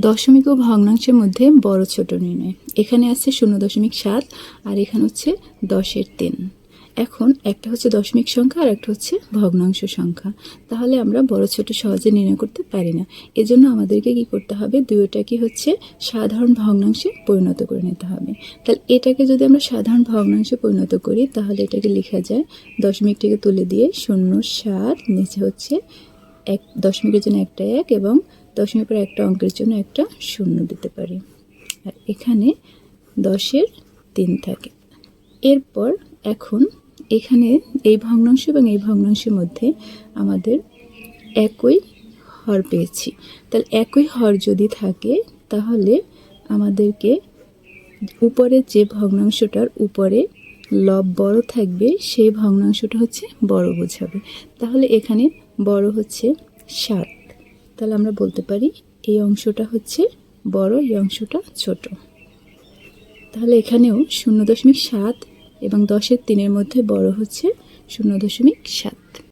দশমিক ও ভগ্নাংশের মধ্যে বড় ছোট নির্ণয়। এখানে আছে 0.7 আর এখানে হচ্ছে 10^3। এখন একটা হচ্ছে দশমিক সংখ্যা আর একটা হচ্ছে ভগ্নাংশ সংখ্যা। তাহলে আমরা বড় ছোট সহজে নির্ণয় করতে পারি না। এজন্য আমাদেরকে কি করতে হবে, দুইটাকে হচ্ছে সাধারণ ভগ্নাংশে পরিণত করে নিতে হবে। তাহলে এটাকে যদি আমরা সাধারণ ভগ্নাংশে পরিণত করি তাহলে এটাকে লেখা যায়, দশমিকটাকে তুলে দিয়ে 0.7, নিচে হচ্ছে এক দশমিকের জন্য একটা 1 এবং দশমিকের পর একটা অঙ্কের জন্য একটা 0 দিতে পারি। আর এখানে 10^3 থাকে। এরপর এখন এখানে এই ভগ্নাংশ এবং এই ভগ্নাংশের মধ্যে আমাদের একই হর পেয়েছি। তাহলে একই হর যদি থাকে তাহলে আমাদেরকে উপরের যে ভগ্নাংশটার উপরে লব বড় থাকবে সেই ভগ্নাংশটা হচ্ছে বড় বোঝাবে। তাহলে এখানে বড় হচ্ছে 7। তাহলে আমরা বলতে পারি এই অংশটা হচ্ছে বড়, এই অংশটা ছোট। তাহলে এখানেও 0.7 এবং 10^3 মধ্যে বড় হচ্ছে 0.7।